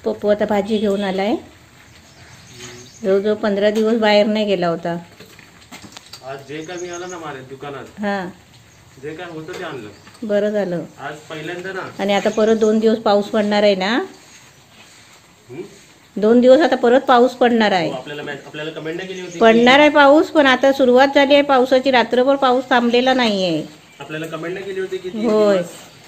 पप्पू आता भाजी घेऊन आलाय. जवळजवळ 15 दिवस बाहेर नाही गेला होता. आज जे काय मिळालं ना मला दुकानात, हां जे काय होतं ते आणलं. बरं झालं. आज पहिल्यांदा ना. आणि आता परत 2 दिवस पाऊस पडणार आहे ना. 2 दिवस आता परत पाऊस पडणार आहे. आपल्याला कमेंट केली होती पडणार आहे पाऊस, पण आता सुरुवात झाली आहे पावसाची. रात्रभर पाऊस थांबलेला नाहीये. आपल्याला कमेंट केली होती की होय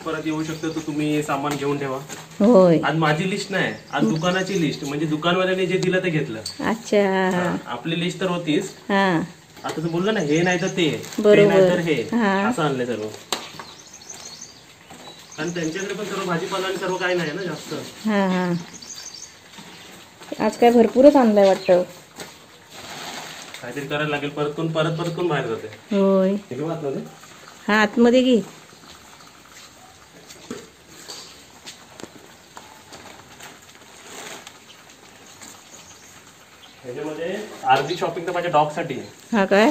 परत येऊ शकतो, तर तुम्ही सामान घेऊन ठेवा. होय. आज माझी लिस्ट नाही, आज दुकानाची लिस्ट. म्हणजे दुकानवाल्याने जे दिलं ते घेतलं. अच्छा. आपली लिस्ट तर होतीच. हां आता तू बोलला ना, हे नाही तर ते, बरोबर. नाही तर हे, हां. असं आणलंय सर्व. कारण त्यांच्याकडे पण सर्व भाजीपाला आणि सर्व काही नाही ना जास्त. हां हां आज काय भरपूरच आणलंय वाटतं. काहीतरी करायला लागेल. परत कोण बाहेर जाते. होय. हा आतमध्ये घे. ह्याच्यामध्ये अर्धी शॉपिंग तर माझ्या डॉग साठी आहे. हा काय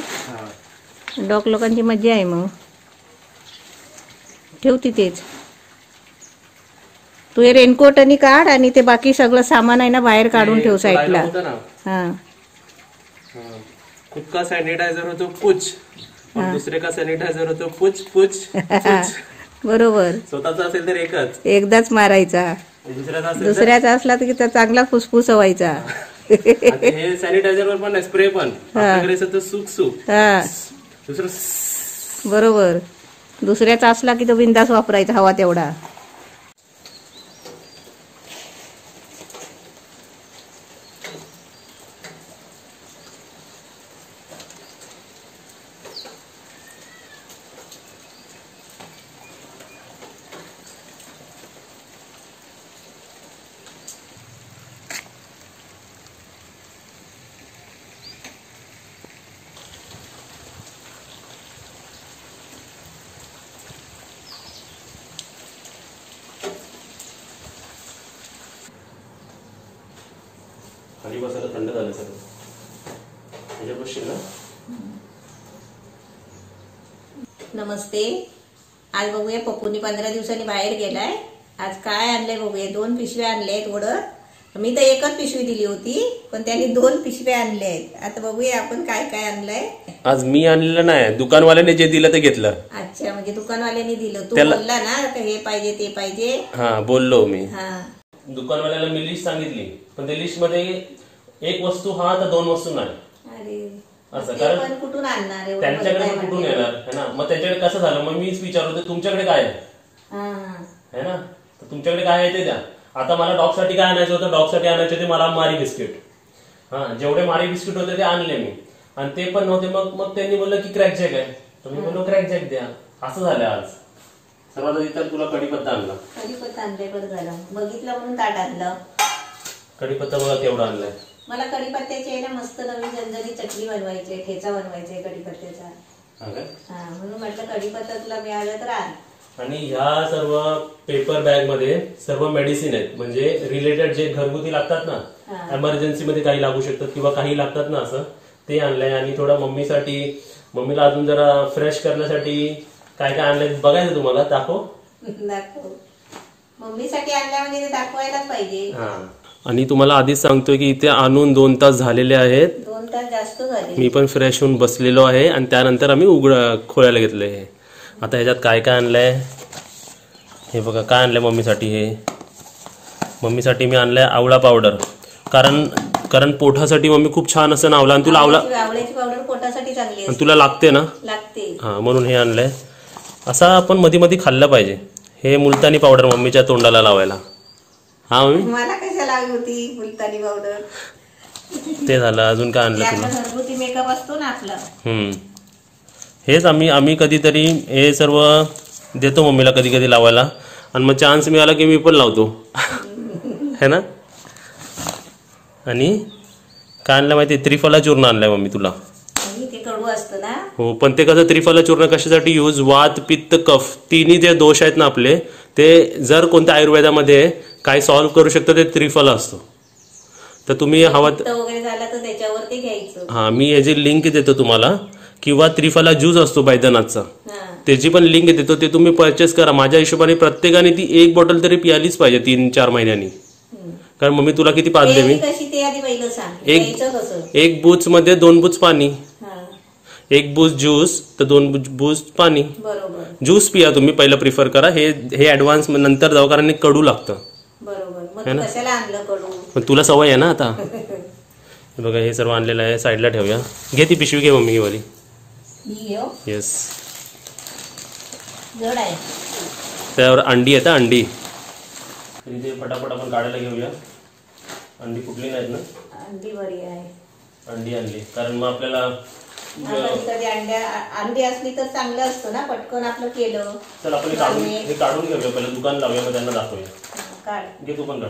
डॉग लोकांची मजा आहे. मग ठेव तिथेच. तू हे रेनकोट आणि काढ, आणि ते बाकी सगळं सामान आहे ना बाहेर काढून ठेव साईडला. हा खुद का सॅनिटायझर होतो पुच, दुसरे का सॅनिटायझर होतो पुच पुच. बरोबर. स्वतःचा असेल तर एकदाच मारायचा. दुसऱ्याचा असला तर त्याचा चांगला फुसफुस व्हायचा. हे सॅनिटायझर वर पण स्प्रे पण सुक सुक. दुसरं बरोबर. दुसऱ्याचा असला की तो बिंदास वापरायचा हवा तेवढा. खाली बसायला थंड झालं सगळं. ह्याच्या बसशील ना. नमस्ते. आज बघूया पप्पूनी 15 दिवसांनी बाहेर गेलाय. आज काय आणलंय बघूया. 2 पिशव्या आणल्या आहेत वडं. मी तर एकच पिशवी दिली होती, पण त्यांनी 2 पिशव्या आणल्या आहेत. आता बघूया आपण काय काय आणलंय. आज मी आणलेलं नाही, दुकानवाल्याने जे दिलं ते घेतलं. अच्छा, म्हणजे दुकानवाल्याने दिलं. तू बोलला ना हे पाहिजे ते पाहिजे. हा बोललो मी. हा दुकानवाल्याला मी लिस्ट सांगितली, पण त्या लिस्ट मध्ये एक वस्तू हा तर 2 वस्तू नाही. अरे असं कारण कुठून आणणार, त्यांच्याकडे कुठून येणार है ना. मग त्यांच्याकडे कसं झालं, मग मीच विचारलो तुमच्याकडे काय आहे ना, तर तुमच्याकडे काय आहे ते द्या. आता मला डॉग साठी काय आणायचं होतं, डॉग साठी आणायचे होते मला मारी बिस्किट. हा जेवढे मारी बिस्किट होते ते आणले मी, आणि ते पण नव्हते. मग त्यांनी बोललं की क्रॅक जॅक आहे, तर मी बोललो क्रॅक जॅक द्या. असं झालं. आज सर्वात आधी तर तुला कढीपत्ता आणला. कढीपत्ता आणलाय, बरं झालं बघितलं म्हणून ताट आणलं. कढीपत्ता बघा केवढा आणलाय. मला कढीपत्त्याची आहे ना मस्त नवीन झणझणी चटणी बनवायची, ठेचा बनवायचा कढीपत्त्याचा. हा म्हणून म्हटलं कढीपत्ता तुला मिळाला तर आण. आणि ह्या सर्व पेपर बॅग मध्ये सर्व मेडिसिन आहेत, म्हणजे रिलेटेड जे घरगुती लागतात ना, एमर्जन्सी मध्ये काही लागू शकतात किंवा काही लागतात ना, असं ते आणलंय. आणि थोडा मम्मीला अजून जरा फ्रेश करण्यासाठी काय काय आणलंय बघायचं तुम्हाला. दाखव. मम्मीसाठी आणल्या म्हणजे ते दाखवायलाच पाहिजे. आणि तुम्हाला आधीच सांगतोय की इथे आणून 2 तास झालेले आहेत. 2 तास जास्त झाले. मी पण फ्रेश होऊन बसलेलो आहे, आणि त्यानंतर आम्ही खोलायला घेतलंय. आता ह्याच्यात काय काय आणलंय हे बघा. काय आणलंय मम्मीसाठी. मम्मीसाठी मी आणलंय आवळा पावडर, कारण पोटासाठी मम्मी खूप छान असं आवळा. आणि तुला आवळ्याची पावडर पोटासाठी चांगली असते. तुला लागते ना. लागते. हा म्हणून हे आणलंय. असं आपण मध्ये मध्ये खाल्लं पाहिजे. हे मुलतानी पावडर मम्मीच्या तोंडाला लावायला. हा मम्मी मला कशा लागली होती मुलतानी पावडर. ते झालं. अजून काय आणलं तुला. घरगुती मेकअप असतो ना आपला. हेच आम्ही कधीतरी हे सर्व देतो मम्मीला कधी कधी लावायला, आणि मग चान्स मिळाला की मी पण लावतो. है ना. आणि काय आणलं माहिती, त्रिफला चूर्ण आणलंय मम्मी तुला. ते कडू असतं ना. हो, पण ते कसं त्रिफला चूर्ण कशासाठी यूज, वात पित्त कफ तिन्ही जे दोष आहेत ना आपले, ते जर कोणत्या आयुर्वेदामध्ये काय सॉल्व्ह करू शकतं ते त्रिफला असतो. तर तुम्ही हवा वगैरे झाला तर त्याच्यावर ते घ्यायचं. हा मी याची लिंक देतो तुम्हाला, किंवा त्रिफला ज्यूस असतो बैद्यनाथचा, त्याची पण लिंक देतो. ते तुम्ही परचेस करा. माझ्या हिशोबाने प्रत्येकाने ती 1 बॉटल तरी प्यायलीच पाहिजे 3-4 महिन्यांनी. कारण मम्मी तुला किती पाजले मी कशी ते आधी पहिलं सांग. एक- प्यायचं कसं? 1 बूच मध्ये 2 बूच पाणी, हा 1 बूच ज्यूस तर 2 बूच पाणी. बरोबर ज्यूस पिया तुम्ही पहिलं प्रिफर करा. हे ऍडव्हान्स नंतर जाऊ कारण हे कडू लागतं. बरोबर. मग है तू ना? कशाला आणलं कडू? पण तुला सवय आहे ना आता. हे बघा हे सर्व आणलेलं आहे, साईडला ठेवूया. घे ती पिशवी घे मम्मी ही वाली. ही घेऊ. येस. जड आहे. त्यावर अंडी आहे, अंडी इथे फटाफट आपण काढायला घेऊया. अंडी फुटली नाहीत ना? अंडी बरी आहे. अंडी आणली कारण मग आपल्याला कधी अंडी असली तर चांगलं असतं ना, पटकन आपलं केलं. चल आपण हे काढून घेऊया, पहिलं दुकान लावूया मग त्यांना दाखवूया. काढ. घे तू पण काढ.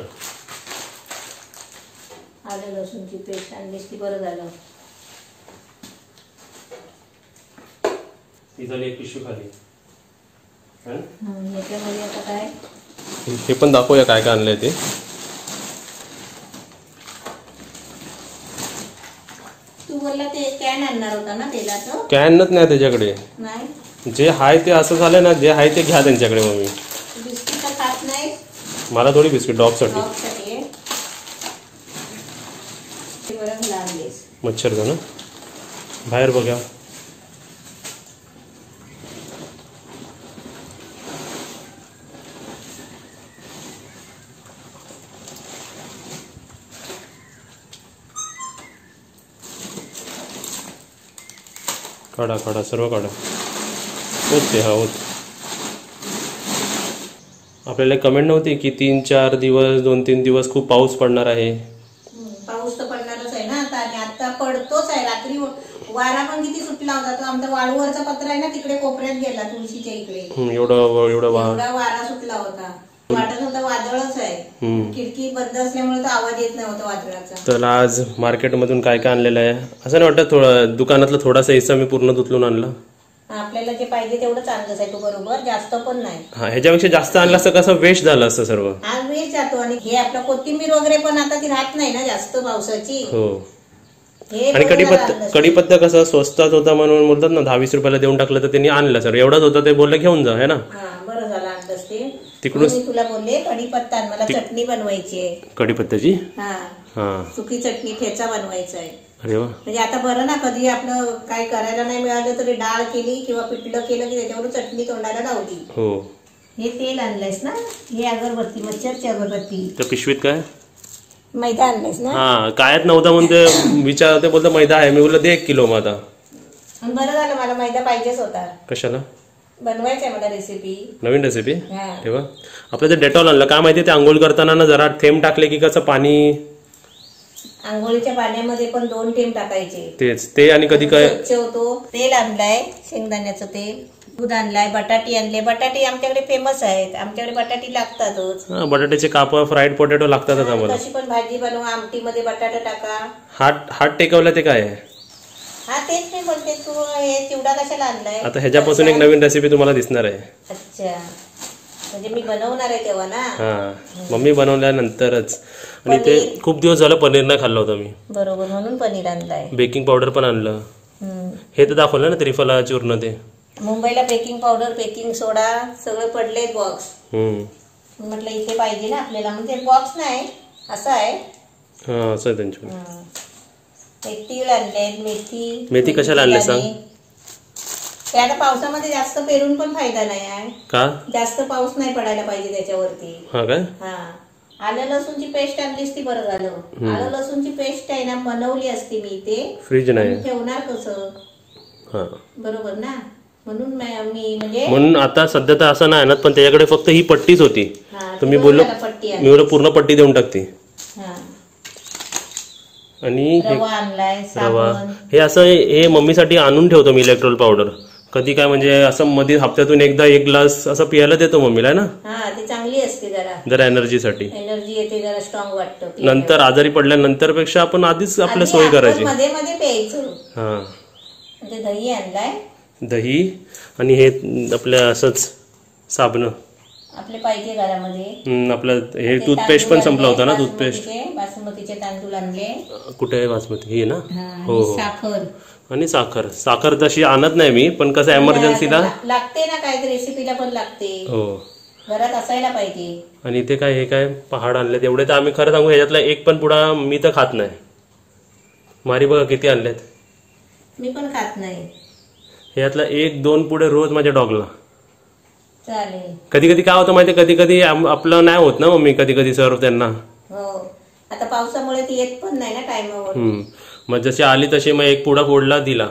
आलं लसूणची पेस्ट आणलीस ती बरं झालं. ती झाली एक पिशवी खाली. याच्यामध्ये आता काय हे पण दाखवूया काय काय आणलंय ते. तू बोलला ते कॅन आणणार होता ना तेलाचं? कॅनच नाही त्याच्याकडे. नाही जे आहे ते असं झालं ना, जे आहे ते घ्या त्यांच्याकडे. मम्मी बिस्किट तर खात नाही. मला थोडी बिस्किट डॉगसाठी. डॉगसाठी आहे. ते बरं लागलेस. मच्छर का ना बाहेर बघा. काढा काढा सर्व काढा. होत ते हा होत. आपल्याला कमेंट नव्हती की 3-4 दिवस 2-3 दिवस खूप पाऊस पडणार आहे. पाऊस तर पडणारच आहे ना आता, आणि आता पडतोच आहे. रात्री वारा पण किती सुटला होता. तो आमचा वाळूवरचा पत्र आहे ना, तिकडे कोपऱ्यात गेला तुळशीच्या इकडे. एवढा वारा सुटला होता. वाटत होता वादळच आहे. खिडकी बंद असल्यामुळे तो आवाज येत नव्हता वादळाचा. तर आज मार्केटमधून काय काय आणलेलं आहे असं नाही वाटतं. थोडं दुकानातलं थोडासा हिस्सा मी पूर्ण धुतलून आणला. आपल्याला जे पाहिजे तेवढंच आणलंच आहे तू, बरोबर. जास्त पण नाही. हा ह्याच्यापेक्षा जास्त आणलं असतं कसं वेस्ट झालं असतं सर्व. हा वेस्ट जातो. आणि हे आपलं कोथिंबीर वगैरे पण आता ती राहत नाही ना जास्त पावसाची. हो. हे आणि कढीपत्ता कसं स्वस्तात होता म्हणून बोलतात ना, 10-20 रुपयाला देऊन टाकलं तर त्यांनी आणलं सर. एवढंच होतं ते बोलले घेऊन जा, है ना. बरं झालं आणलंस ते. तिकडून मी तुला बोलले कढीपत्ता आण, मला चटणी बनवायची आहे. कढीपत्त्याची. हा सुकी चटणी ठेचा बनवायचा आहे. अरे वा. म्हणजे आता बरं ना, कधी आपलं काय करायला नाही मिळालं तरी डाळ केली किंवा पिठलं केलं की त्याच्यावर चटणी तोंडाला लावली. हो. हे तेल आणलंयस ना, हे अगरबत्ती, मच्छरची अगरबत्ती. तर पिशवीत काय मैदा आणलंयस ना. हा कायच नव्हता म्हणून ते विचारते, बोलतो मैदा आहे. मी बोललो दे 1 किलो. मग आता बरं झालं, मला मैदा पाहिजेच होता. कशाला बनवायचंय मला रेसिपी, नवीन रेसिपी. तेव्हा आपलं ते डेटॉल आणलं काय माहिती, ते आंघोळ करताना ना जरा थेंब टाकले की कसं पाणी, आंघोळीच्या पाण्यामध्ये पण 2 थेंब टाकायचे. तेच ते. आणि कधी काय स्वच्छ होतो. तेल आणलाय शेंगदाण्याचं तेल, दूध आणलाय, बटाटी आणले. बटाटी आमच्याकडे फेमस आहेत, आमच्याकडे बटाटी लागतातच. बटाट्याचे काप, फ्राईड पोटॅटो लागतातच आम्हाला. कशी पण भाजी बनवा, आमटीमध्ये बटाटा टाका. हात टेकवला ते काय आहे. हा तेच मी बोलते. तू हे चिवडा कशाला आणलाय? आता ह्याच्यापासून एक नवीन रेसिपी तुम्हाला दिसणार आहे. अच्छा, म्हणजे मी बनवणार आहे तेव्हा ना. हा मम्मी बनवल्यानंतरच. आणि ते खूप दिवस झालं पनीर नाही खाल्लं होतं मी. बरोबर, म्हणून पनीर आणलाय. बेकिंग पावडर पण आणलं. हे तर दाखवलं ना त्रिफला चूर्ण. ते मुंबईला बेकिंग पावडर, बेकिंग सोडा सगळं पडले बॉक्स. म्हटलं इथे पाहिजे ना आपल्याला, म्हणजे बॉक्स नाही असं आहे. हा असं आहे त्यांच्या. तीळ आणले, मेथी कशाला आणले सांग. ते आता पावसामध्ये जास्त पेरून पण फायदा नाही आहे. का? जास्त पाऊस नाही पडायला पाहिजे त्याच्यावरती. हा काय. हा आलं लसूणची पेस्ट आणलीस ती बरं झालं. आलं लसूणची पेस्ट आहे ना, बनवली असती मी. ते फ्रीज नाही ठेवणार कसं. हा बरोबर ना, म्हणून मी म्हणजे म्हणून आता सध्या तर असं नाही ना, पण त्याच्याकडे फक्त ही पट्टीच होती. तुम्ही बोललो मी बोललो पूर्ण पट्टी देऊन टाकते. आणि रवा हे असं हे मम्मीसाठी आणून ठेवतो मी, इलेक्ट्रोल पावडर. कधी काय म्हणजे असं मध्ये हप्त्यातून एकदा 1 ग्लास असं पियायला देतो मम्मीला ना. ते चांगली असते जरा एनर्जीसाठी. एनर्जी येते, जरा स्ट्रॉंग वाटतं. नंतर आजारी पडल्यानंतर पेक्षा आपण आधीच आपल्या सोय करायची. मध्ये मध्ये प्यायचं. हा दही आणलाय. दही आणि हे आपल्या असंच साबण आपले पाहिजे घरामध्ये. आपलं हे टूथपेस्ट पण संपला होता ना. टूथपेस्ट, बासमतीचे तांदूळ आणले. कुठे आहे बासमती. हे ना. हो, साखर. आणि साखर तशी आणत नाही मी, पण कसं एमर्जन्सीला लागते ना, काहीतरी रेसिपीला पण लागते. हो. घरात असायला पाहिजे. आणि इथे काय हे काय पहाड आणलेत एवढे, तर आम्ही खरं सांगू ह्याच्यातला एक पण पुडा मी तर खात नाही. मारी बघा किती आणलेत. मी पण खात नाही. ह्यातला 1-2 पुढे रोज माझ्या डॉगला. चालेल. कधी कधी काय होतं माहिती, कधी कधी आपलं नाही होत ना मम्मी, कधी कधी सर्व त्यांना. हो, आता पावसामुळे ती येत पण नाही ना टायमावर. मग जशी आली तशी मग एक पुडा फोडला दिला.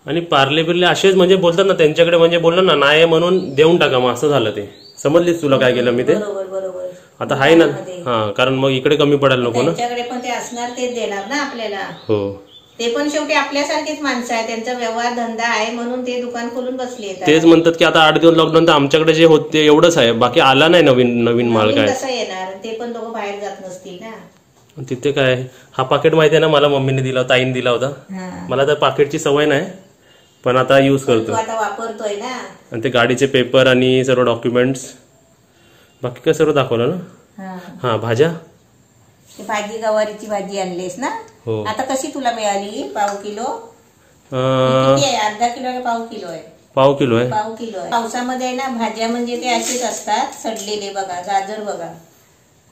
आणि पार्ले बिर्ले असेच म्हणजे बोलतात ना त्यांच्याकडे, म्हणजे बोललो ना नाही म्हणून देऊन टाका, मग असं झालं ते. समजलीस तुला काय केलं मी ते. बरोबर बरोबर. आता आहे ना. हा, कारण मग इकडे कमी पडायला नको ना. त्यांच्याकडे पण ते असणार, तेच देणार ना आपल्याला. हो, ते पण शेवटी आपल्यासारखीच माणसं आहे, त्यांचा व्यवहार धंदा आहे म्हणून ते दुकान खोलून बसले. तेच म्हणतात की आता 8 दिवस लॉकडाऊन, तर आमच्याकडे जे होते एवढंच आहे, बाकी आला नाही नवीन नवीन माल. काय कसं येणार, ते पण लोक बाहेर जात नसतील ना. तिथे काय हा पाकिट माहिती आहे ना, मला मम्मीने दिला होता, आईने दिला होता. मला तर पाकिटची सवय नाही, पण आता यूज करतो, आता वापरतोय ना. आणि ते गाडीचे पेपर आणि सर्व डॉक्युमेंट्स, बाकी काय सर्व दाखवलं ना. हा, भाज्या. भाजी गवारीची भाजी आणलीस ना. हो. आता कशी तुला मिळाली? पाव किलो? किती आहे? अर्धा किलो आहे? पाव किलो आहे? पाव किलो आहे. पाव किलो आहे. पावसामध्ये ना भाज्या म्हणजे ते असेच असतात सडलेले. बघा गाजर बघा,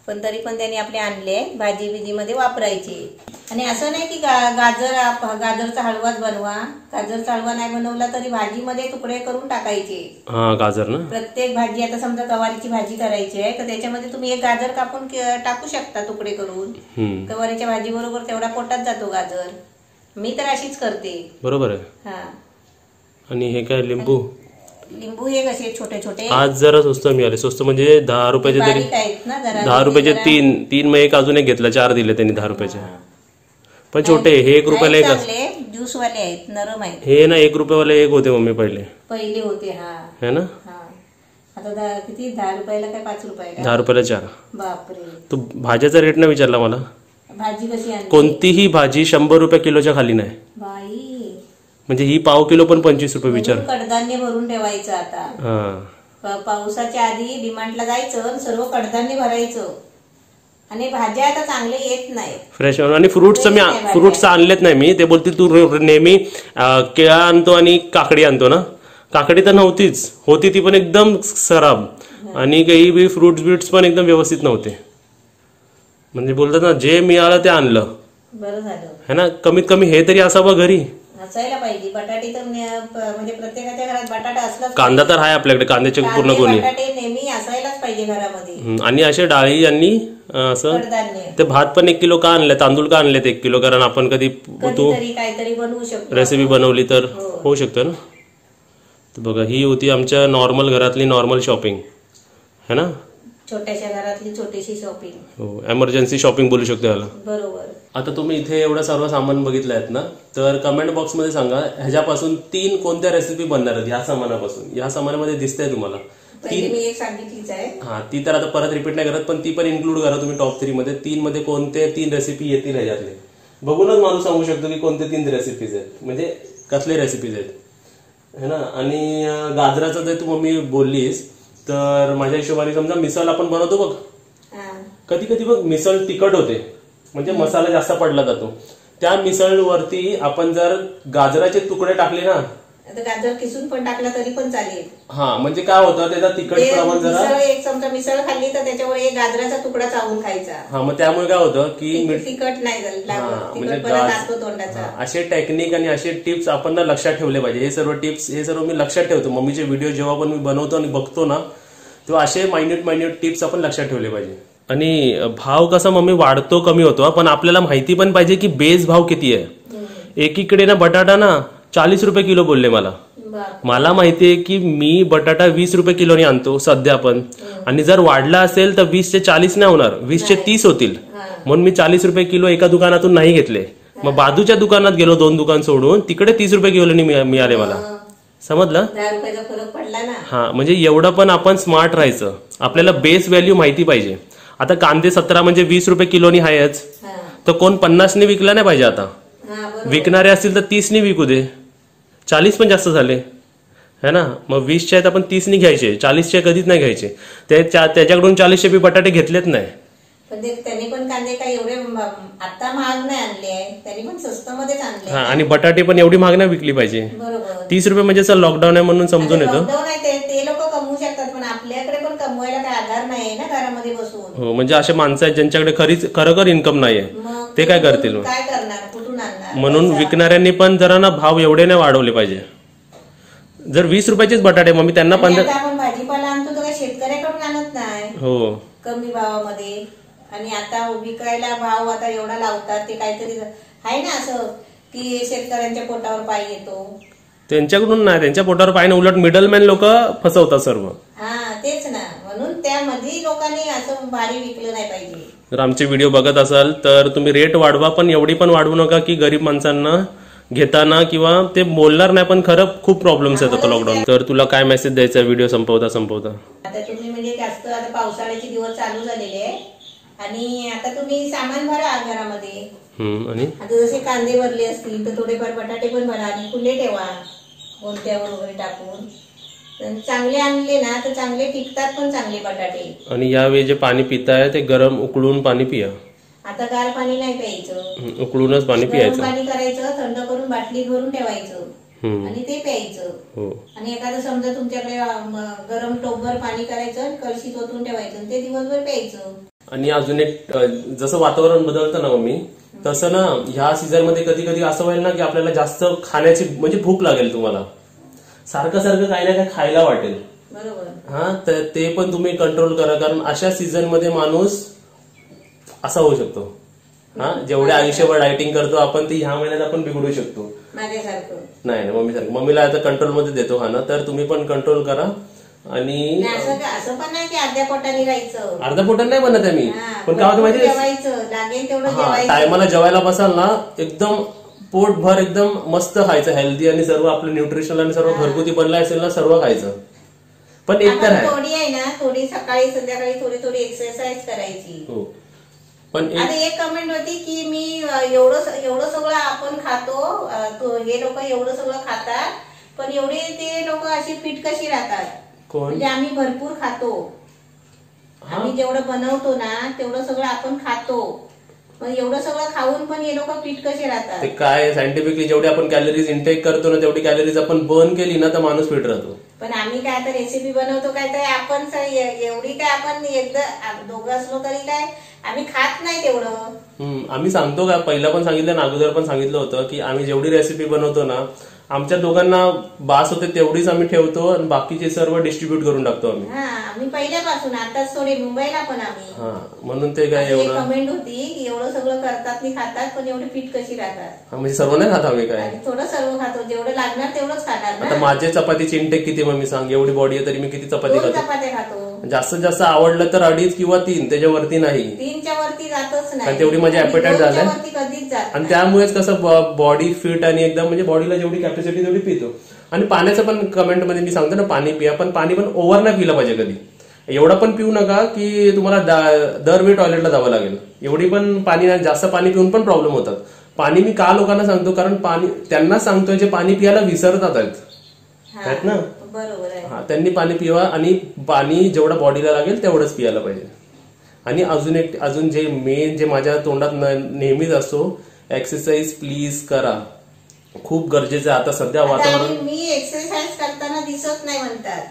पण तरी पण त्यांनी आपले आणले, भाजी बिजी मध्ये वापरायचे. आणि असं नाही की गाजरचा हलवाच बनवा. गाजरचा हलवा नाही बनवला तरी भाजीमध्ये तुकडे करून टाकायचे. हा, गाजर ना. प्रत्येक भाजी, आता समजा गवारीची भाजी करायची आहे तर त्याच्यामध्ये तुम्ही एक गाजर कापून टाकू शकता तुकडे करून. गवारीच्या भाजी बरोबर तेवढा पोटात जातो गाजर. मी तर अशीच करते. बरोबर आहे. हा. आणि हे काय लिंबू. लिंबू हे कसे छोटे छोटे. आज जरा स्वस्त मिळाले. स्वस्त म्हणजे 10 रुपयाचे तरी. 10 रुपयाचे 3 मग एक अजून एक घेतला, 4 दिले त्यांनी 10 रुपयाचे. पण छोटे, हे 1 रुपयाला एक असते. ज्यूस वाले आहेत, नरम आहेत. हे ना 1 रुपयावाले एक होते मम्मी पहिले होते. हा, है ना. आता किती? 10 रुपयाला काय 5 रुपयाला? 10 रुपयाला 4. बापरे. तू भाज्याचा रेट नाही विचारला मला. भाजी कशी आणली? कोणतीही भाजी 100 रुपये किलोच्या खाली नाही. बाई, म्हणजे ही पाव किलो पण 25 रुपये विचार. कडधान्य भरून ठेवायचं आता. पावसाच्या आधी डिमांडला जायचं, सर्व कडधान्य भरायचं. आणि भाज्या आता चांगले येत नाही फ्रेश. आणि फ्रुट्स आणलेत नाही मी. ते बोलते तू नेहमी केळा आणतो आणि काकडी आणतो ना. काकडी तर नव्हतीच, होती ती पण एकदम खराब. आणि काही बी फ्रुट्स बिट्स पण एकदम व्यवस्थित नव्हते. म्हणजे बोलतात ना, जे मिळालं ते आणलं. बरं झालं है ना. कमीत कमी हे तरी असावं घरी. असायला पाहिजे. बटाटे तर म्हणजे प्रत्येकाच्या घरात बटाटा असलाच. कांदा तर आहे आपल्याकडे, कांद्याचे पूर्ण कोणी. बटाटे नेहमी असायलाच पाहिजे घरामध्ये. आणि असे डाळी आणि असं ते भात पण 1 किलो का आणले, तांदूळ का आणलेत 1 किलो, कारण आपण कधी तू काहीतरी बनवू शकतो, रेसिपी बनवली तर होऊ शकतं ना. तर बघा, ही होती आमच्या नॉर्मल घरातली नॉर्मल शॉपिंग, है ना. छोट्याशा घरातली छोटीशी शॉपिंग. हो, एमर्जन्सी शॉपिंग बोलू शकतो याला. बरोबर. आता तुम्ही इथे एवढं सर्व सामान बघितलं आहेत ना, तर कमेंट बॉक्स मध्ये सांगा ह्याच्यापासून 3 कोणत्या रेसिपी बनणार आहेत ह्या सामानापासून. ह्या सामानामध्ये दिसतंय तुम्हाला मी एक सांगितलीच आहे. हा, ती तर आता परत रिपीट नाही करत, पण ती पण इन्क्लूड करा तुम्ही टॉप 3 मध्ये. 3 मध्ये कोणते 3 रेसिपी येतील ह्याच्यातले बघूनच माणूस सांगू शकतो की कोणते 3 रेसिपीज आहेत, म्हणजे कसले रेसिपीज आहेत, है ना. आणि गाजराचं जर तू मम्मी बोललीस तर माझ्या हिशोबाने समजा मिसळ आपण बनवतो बघ, कधी कधी बघ मिसळ तिखट होते, म्हणजे मसाला जास्त पडला जातो. त्या मिसळवरती आपण जर गाजराचे तुकडे टाकले ना, गाजर किसून पण टाकला तरी पण चालेल. हा, म्हणजे काय होतं त्याचा तिखट प्रमाण जरा. एक चमचा मिसळ खाल्ली तर त्याच्यावर एक गाजराचा तुकडा चावून खायचा. हा, मग त्यामुळे काय होतं की तिखट नाही म्हणजे तोंडाचा. असे टेक्निक आणि असे टिप्स आपण ना लक्षात ठेवले पाहिजे. हे सर्व टिप्स हे सर्व मी लक्षात ठेवतो. मम्मीचे व्हिडिओ जेव्हा पण मी बनवतो आणि बघतो ना, तेव्हा असे मायन्यूट टिप्स आपण लक्षात ठेवले पाहिजे. आणि भाव कसा मम्मी वाढतो कमी होतो, पण आपल्याला माहिती पण पाहिजे की बेस भाव किती आहे. एकीकडे ना बटाटा ना 40 रुपये किलो बोलले मला माहितीये की मी बटाटा 20 रुपये किलोनी आणतो सध्या पण. आणि जर वाढला असेल तर 20 ते 40 नाही होणार, 20 ते 30 होतील. म्हणून मी 40 रुपये किलो एका दुकानातून नाही घेतले. मग बाजूच्या दुकानात गेलो 2 दुकान सोडून, तिकडे 30 रुपये किलोनी मिळाले मला. समजलं. 10 रुपयाचा फरक पडला ना. हा, म्हणजे एवढं पण आपण स्मार्ट राहायचं. आपल्याला बेस व्हॅल्यू माहिती पाहिजे. आता कांदे 17 म्हणजे 20 रुपये किलोनी आहेच, तर कोण 50 ने विकला नाही पाहिजे. आता विकणारे असतील तर 30 ने विकू दे. 40 पण जास्त झाले, है ना. मग 20चे आहेत आपण 30 ने घ्यायचे, 40चे कधीच नाही घ्यायचे. त्याच्याकडून 40चे बी बटाटे घेतलेच नाही. पण त्यांनी पण कांदे काही एवढे आता महाग नाही आणले, त्यांनी पण स्वस्त मध्येच आणले. हा, आणि बटाटे पण एवढी महाग नाही विकली पाहिजे. बरोबर. 30 रुपये म्हणजे सर लॉकडाऊन आहे म्हणून समजून येतो. लॉकडाऊन आहे ते लोक कमवू शकतात, पण आपल्याकडे पण हो, म्हणजे असे माणसं आहेत ज्यांच्याकडे खरोखर इन्कम नाहीये, मग ते काय करतील मग? काय करणार, कुठून आणणार? म्हणून विकणाऱ्यांनी पण जरा ना भाव एवढे नाही वाढवले पाहिजे. जर 20 रुपयाचेच बटाटे मग मी त्यांना आणि आता आपण भाजीपाला आणतो तर काय शेतकऱ्याकडून आणत नाही हो कमी भावामध्ये. आणि आता विकायला भाव आता एवढा लावतात, ते काहीतरी आहे ना असं की शेतकऱ्यांच्या पोटावर पाय येतो. त्यांच्याकडून नाही, त्यांच्या पोटावर पाय नाही, उलट मिडलमॅन लोक फसवतात सर्व. हा तेच ना, म्हणून त्यामध्ये लोकांनी असं भारी विकलं नाही पाहिजे. जर आमचे व्हिडिओ बघत असाल तर तुम्ही रेट वाढवा, पण एवढी पण वाढवू नका की गरीब माणसांना घेताना किंवा ते बोलणार नाही, पण खरं खूप प्रॉब्लेम्स येतात लॉकडाऊन. तर तुला काय मेसेज द्यायचा व्हिडिओ संपवता? आता तुम्ही म्हणजे जास्त आता पावसाळ्याचे दिवस चालू झालेले आहे आणि आता तुम्ही सामान भरा घरामध्ये. आणि आता जसे कांदे भरले असतील तर थोडेफार बटाटे पण भरा आणि खुले ठेवा गोंट्यावर वगैरे टाकून. चांगले आणले ना तर चांगले टिकतात पण चांगले बटाटे. आणि यावेळी जे पाणी पिताय ते गरम उकळून पाणी पिया. आता गार पाणी नाही प्यायचं, उकळूनच पाणी प्यायचं. पाणी करायचं, थंड करून बाटलीत भरून ठेवायचं आणि ते प्यायचं. आणि एखादं समजा तुमच्याकडे गरम टोपभर पाणी करायचं, कळशीत ओतून ठेवायचं, ते दिवसभर प्यायचं. आणि अजून एक, जसं वातावरण बदलतं ना मम्मी, तसं ना ह्या सीझन मध्ये कधी कधी असं होईल ना की आपल्याला जास्त खाण्याची म्हणजे भूक लागेल, तुम्हाला सारखं काही ना काही खायला वाटेल. बरोबर. हा, तर ते पण तुम्ही कंट्रोल करा, कारण अशा सीझन मध्ये माणूस असा होऊ शकतो. हा, जेवढे आयुष्यभर डायटिंग करतो आपण ते ह्या महिन्यात आपण बिघडू शकतो. माझ्यासारखं नाही ना, मम्मीला आता कंट्रोल मध्ये देतो खाणं, तर तुम्ही पण कंट्रोल करा. आणि असं पण नाही की अर्ध्या पोटाने राहायचं. अर्ध्या पोटाने नाही म्हणत आहे मी, पण काय होतं माहिती लागेल तेवढं टायमाला जेवायला बसाल ना, एकदम पोटभर एकदम मस्त खायचं, हेल्दी आणि सर्व आपलं न्यूट्रिशनल आणि सर्व घरगुती बनलं असेल ना सर्व खायचं. पण एक तर थोडी आहे ना, थोडी सकाळी संध्याकाळी थोडी एक्सरसाइज करायची. हो, पण आता एक कमेंट होती की मी एवढं सगळं आपण खातो, हे लोक एवढं सगळं खातात पण एवढे ते लोक अशी फिट कशी राहतात? म्हणजे आम्ही भरपूर खातो, आम्ही जेवढं बनवतो ना तेवढं सगळं आपण खातो, पण एवढं सगळं खाऊन पण हे लोक फिट कसे राहतात? ते काय सायंटिफिकली जेवढे आपण कॅलरीज इंटेक करतो ना तेवढी कॅलरीज आपण बर्न केली ना तर माणूस फिट राहतो. पण आम्ही काय आता रेसिपी बनवतो काय तर आपण एवढी काय आपण एकदा दोघं असलो तरी काय आम्ही खात नाही तेवढं. आम्ही सांगतो का, पहिला पण सांगितलं ना, अगोदर पण सांगितलं होतं की आम्ही जेवढी रेसिपी बनवतो ना आमच्या दोघांना बास होते तेवढीच आम्ही ठेवतो आणि बाकीचे सर्व डिस्ट्रीब्यूट करून टाकतो आम्ही. आम्ही पहिल्यापासून आताच थोडे मुंबईला पण आम्ही म्हणून ते काय एवढं कमेंट होती की एवढं सगळं करतात मी खातात पण एवढी फिट कशी राहतात? म्हणजे सर्व नाही खात आम्ही, काय थोडं सर्व खातो, जेवढं लागणार तेवढंच खाणार. आता माझे चपातीची इंटेक किती मम्मी सांग? एवढी बॉडी आहे तरी मी किती चपाती खातो? जास्तीत जास्त आवडलं तर 2.5 किंवा 3, त्याच्यावरती नाही. 3च्या वरती जातच नाही, तेवढी माझी ऍपेटाईट झालंय कधीच जात. आणि त्यामुळेच कसं बॉडी फिट आणि एकदम म्हणजे बॉडीला जेवढी कॅपॅसिटी तेवढी पितो. आणि पाण्याचं पण कमेंट मध्ये मी सांगतो ना, पाणी पिया, पण पाणी पण ओव्हर नाही पिलं पाहिजे कधी. एवढं पण पिऊ नका की तुम्हाला दरवेळी टॉयलेटला जावं लागेल. एवढी पण पाणी नाही, जास्त पाणी पिऊन पण प्रॉब्लेम होतात. पाणी मी का लोकांना सांगतो, कारण पाणी त्यांना सांगतोय जे पाणी पियाला विसरतात आहेत ना, बरोबर आहे. त्यांनी पाणी पिवा आणि पाणी जेवढं बॉडीला लागेल तेवढंच पियाला पाहिजे. आणि अजून जे मेन जे माझ्या तोंडात नेहमीच असतो, एक्सरसाइज प्लीज करा, खूप गरजेचं आहे आता सध्या वातावरण. मी एक्सरसाइज करताना दिसत नाही म्हणतात,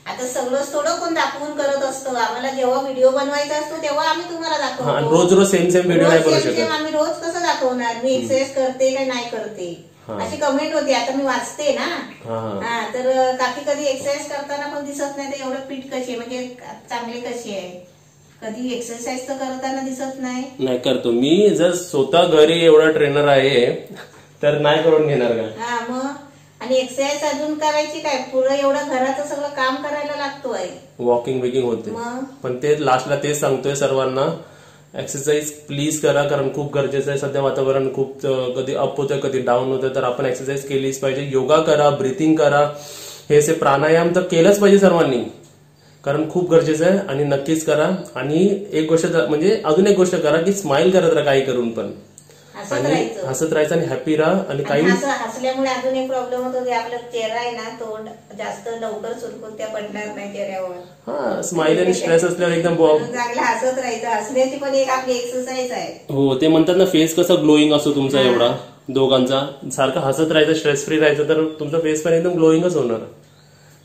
आता सगळंच थोडं कोण दाखवून करत असतो. आम्हाला जेव्हा व्हिडिओ बनवायचा असतो तेव्हा आम्ही तुम्हाला दाखवतो. रोज सेम व्हिडिओ नाही करू शकत. आम्ही रोज कसं दाखवणार मी एक्सरसाइज करते का नाही करते? अशी कमेंट होती, आता मी वाचते ना. तर काकी कधी एक्सरसाइज करताना पण दिसत नाही, तर एवढं फिट कशी आहे म्हणजे चांगले कशी आहे? कधी एक्सरसाइज तर करताना दिसत नाही करतो मी. जर स्वतः घरी एवढा ट्रेनर आहे तर नाही करून घेणार का? मग आणि एक्सरसाइज अजून करायची काय? पुरं एवढं घराचं सगळं काम करायला लागतोय, वॉकिंग होते. पण ते लास्टला तेच सांगतोय सर्वांना, एक्सरसाइज प्लीज करा, कारण खूप गरजेचं आहे. सध्या वातावरण खूप कधी अप होतं कधी डाऊन होतं, तर आपण एक्सरसाइज केलीच पाहिजे. योगा करा, ब्रीथिंग करा, हे असे प्राणायाम तर केलंच पाहिजे सर्वांनी, कारण खूप गरजेचं आहे. आणि नक्कीच करा. आणि एक गोष्ट म्हणजे अजून एक गोष्ट करा की स्माइल करत राहा काही करून, पण हसत राहायचं आणि हॅपी राहा. आणि काही हसल्यामुळे अजून एक प्रॉब्लेम होतो की आपला चेहरा आहे ना, तोंड जास्त लवकर सुरकुत्या पडणार नाही चेहऱ्यावर. स्माइल आणि स्ट्रेस असल्यावर एकदम चांगलं हसत राहायचं. हसण्याची पण एक आपली एक्सरसाइज आहे. हो, ते म्हणतात ना फेस कसा ग्लोईंग असतो तुमचा, एवढा दोघांचा. सारखं हसत राहायचं, स्ट्रेस फ्री राहायचं, तर तुमचा फेस पण एकदम ग्लोईंगच होणार.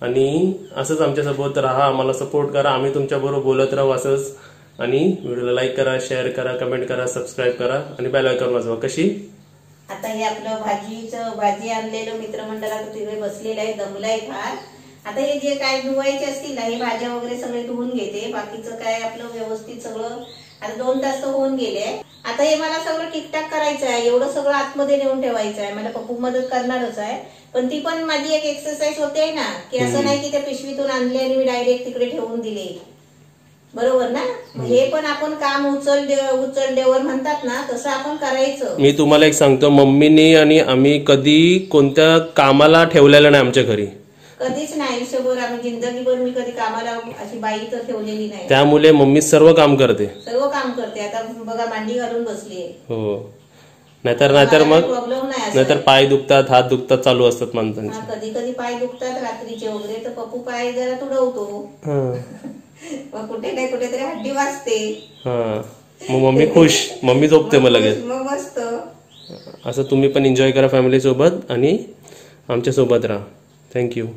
आणि असंच आमच्यासोबत राहा, आम्हाला सपोर्ट करा, आम्ही तुमच्या बरोबर बोलत राहू असंच. आणि व्हिडिओला लाईक करा, शेअर करा, कमेंट करा, सबस्क्राईब करा आणि बेल आयकॉन वाजवा. कशी आता हे आपलं भाजी आणलेलं मित्रमंडळात तिकडे बसलेलं आहे, दमलाय फार. आता हे जे काय धुवायचे असतील ना, हे भाज्या वगैरे सगळे धुवून घेते. बाकीचं काय आपलं व्यवस्थित सगळं. आता 2 तास तर होऊन गेले. आता हे मला सगळं ठीकठाक करायचं आहे. एवढं सगळं आतमध्ये नेऊन ठेवायचं आहे. मला पप्पू मदत करणारच आहे, पण ती पण माझी एक एक्सरसाइज होते ना, की असं नाही की त्या पिशवीतून आणले आणि मी डायरेक्ट तिकडे ठेवून दिले. बरोबर ना? हे पण आपण काम उचल देवर म्हणतात ना, तसं आपण करायचं. मी तुम्हाला एक सांगतो, मम्मीनी आणि आम्ही कधी कोणत्या कामाला ठेवलेलं नाही आमच्या घरी. कधीच नाही आयुष्यभर, आम्ही जिंदगीभर मी कधी कामाला अशी बाई तर ठेवलेली नाही. त्यामुळे मम्मी सर्व काम करते. सर्व काम करते. आता बघा मांडी घालून बसली. हो, नाहीतर मग प्रॉब्लेम नाही. नाहीतर पाय दुखतात, हात दुखतात, चालू असतात माणसांचे. कधी कधी पाय दुखतात रात्रीचे वगैरे, तर पप्पू पाय जरा तुडवतो. मग कुठे नाही कुठेतरी हड्डी वाजते. मग मम्मी खुश, मम्मी झोपते मग लगेच. मग मस्त. असं तुम्ही पण एन्जॉय करा फॅमिली सोबत आणि आमच्या सोबत राहा. थँक्यू.